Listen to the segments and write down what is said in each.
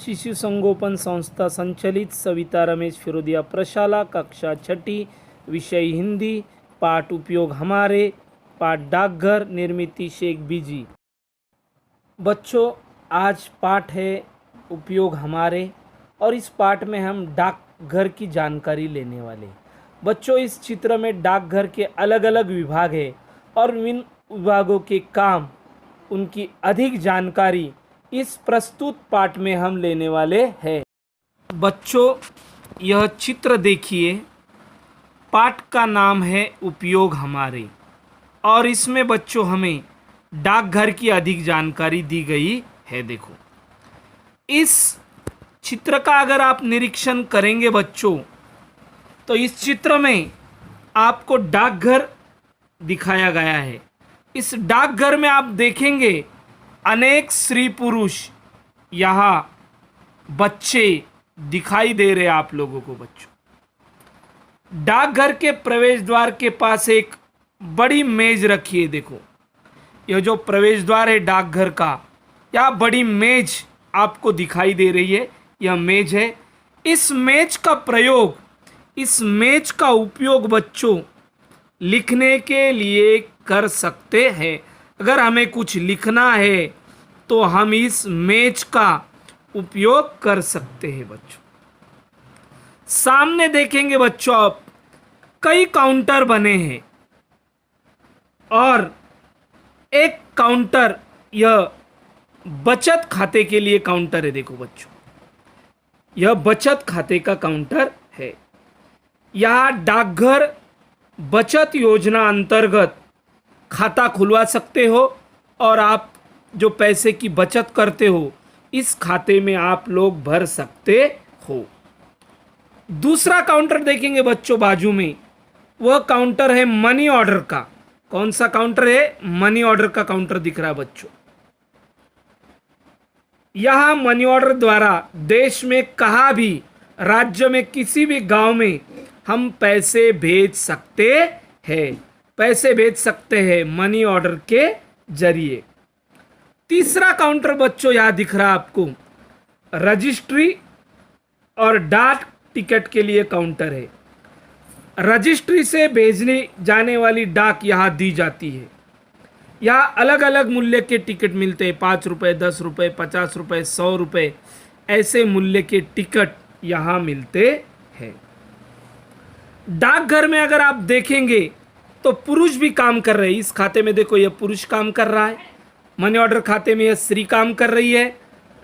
शिशु संगोपन संस्था संचालित सविता रमेश फिरोदिया प्रशाला कक्षा छठी, विषय हिंदी, पाठ उपयोग हमारे, पाठ डाकघर, निर्मिति शेख बीजी। बच्चों, आज पाठ है उपयोग हमारे और इस पाठ में हम डाकघर की जानकारी लेने वाले। बच्चों, इस चित्र में डाकघर के अलग अलग विभाग है और इन विभागों के काम, उनकी अधिक जानकारी इस प्रस्तुत पाठ में हम लेने वाले हैं। बच्चों, यह चित्र देखिए, पाठ का नाम है उपयोग हमारे और इसमें बच्चों हमें डाकघर की अधिक जानकारी दी गई है। देखो, इस चित्र का अगर आप निरीक्षण करेंगे बच्चों, तो इस चित्र में आपको डाकघर दिखाया गया है। इस डाकघर में आप देखेंगे अनेक स्त्री पुरुष, यहाँ बच्चे दिखाई दे रहे आप लोगों को। बच्चों, डाकघर के प्रवेश द्वार के पास एक बड़ी मेज रखी है। देखो, यह जो प्रवेश द्वार है डाकघर का, यह बड़ी मेज आपको दिखाई दे रही है, यह मेज है। इस मेज का प्रयोग, इस मेज का उपयोग बच्चों लिखने के लिए कर सकते हैं। अगर हमें कुछ लिखना है तो हम इस मेज का उपयोग कर सकते हैं। बच्चों, सामने देखेंगे बच्चों आप, कई काउंटर बने हैं और एक काउंटर, यह बचत खाते के लिए काउंटर है। देखो बच्चों, यह बचत खाते का काउंटर है। यहाँ डाकघर बचत योजना अंतर्गत खाता खुलवा सकते हो और आप जो पैसे की बचत करते हो इस खाते में आप लोग भर सकते हो। दूसरा काउंटर देखेंगे बच्चों बाजू में, वह काउंटर है मनी ऑर्डर का। कौन सा काउंटर है? मनी ऑर्डर का काउंटर दिख रहा है बच्चों। यहां मनी ऑर्डर द्वारा देश में कहा भी, राज्य में किसी भी गांव में हम पैसे भेज सकते हैं, पैसे भेज सकते हैं मनी ऑर्डर के जरिए। तीसरा काउंटर बच्चों यहां दिख रहा है आपको, रजिस्ट्री और डाक टिकट के लिए काउंटर है। रजिस्ट्री से भेजने जाने वाली डाक यहां दी जाती है। यहां अलग अलग मूल्य के टिकट मिलते हैं, 5 रुपये, 10 रुपये, 50 रुपये, 100 रुपये, ऐसे मूल्य के टिकट यहां मिलते हैं। डाकघर में अगर आप देखेंगे तो पुरुष भी काम कर रहे हैं। इस खाते में देखो, यह पुरुष काम कर रहा है। मनी ऑर्डर खाते में यह स्त्री काम कर रही है।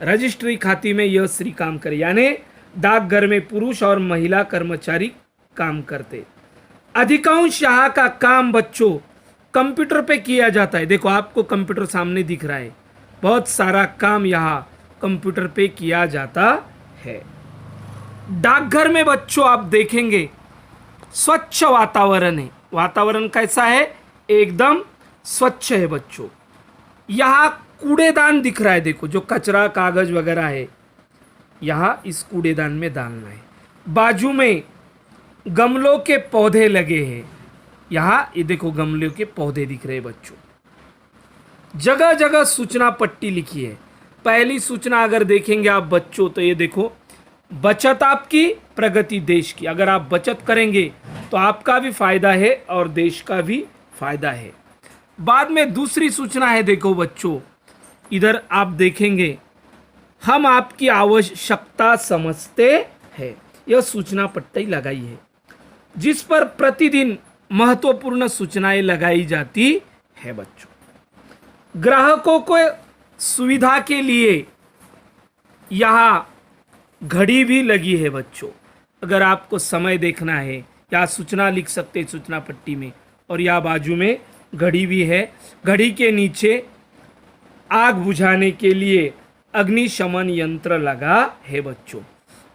रजिस्ट्री खाते में यह स्त्री काम कर रही है। यानी डाकघर में पुरुष और महिला कर्मचारी काम करते। अधिकांश यहाँ का काम बच्चों कंप्यूटर पे किया जाता है। देखो, आपको कंप्यूटर सामने दिख रहा है। बहुत सारा काम यहाँ कंप्यूटर पे किया जाता है। डाकघर में बच्चों आप देखेंगे स्वच्छ वातावरण है। वातावरण कैसा है? एकदम स्वच्छ है बच्चों। यहाँ कूड़ेदान दिख रहा है। देखो, जो कचरा कागज वगैरह है यहाँ इस कूड़ेदान में डालना है। बाजू में गमलों के पौधे लगे हैं। यहाँ ये देखो, गमलों के पौधे दिख रहे हैं बच्चों। जगह जगह सूचना पट्टी लिखी है। पहली सूचना अगर देखेंगे आप बच्चों, तो ये देखो, बचत आपकी, प्रगति देश की। अगर आप बचत करेंगे तो आपका भी फायदा है और देश का भी फायदा है। बाद में दूसरी सूचना है, देखो बच्चों, इधर आप देखेंगे, हम आपकी आवश्यकता समझते हैं। यह सूचना पट्टी लगाई है जिस पर प्रतिदिन महत्वपूर्ण सूचनाएं लगाई जाती है बच्चों। ग्राहकों को सुविधा के लिए यहाँ घड़ी भी लगी है बच्चों। अगर आपको समय देखना है या सूचना लिख सकते हैं सूचना पट्टी में। और यहाँ बाजू में घड़ी भी है। घड़ी के नीचे आग बुझाने के लिए अग्निशमन यंत्र लगा है बच्चों।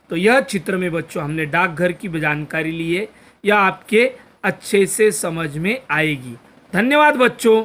तो यह चित्र में बच्चों हमने डाकघर की जानकारी ली है। यह आपके अच्छे से समझ में आएगी। धन्यवाद बच्चों।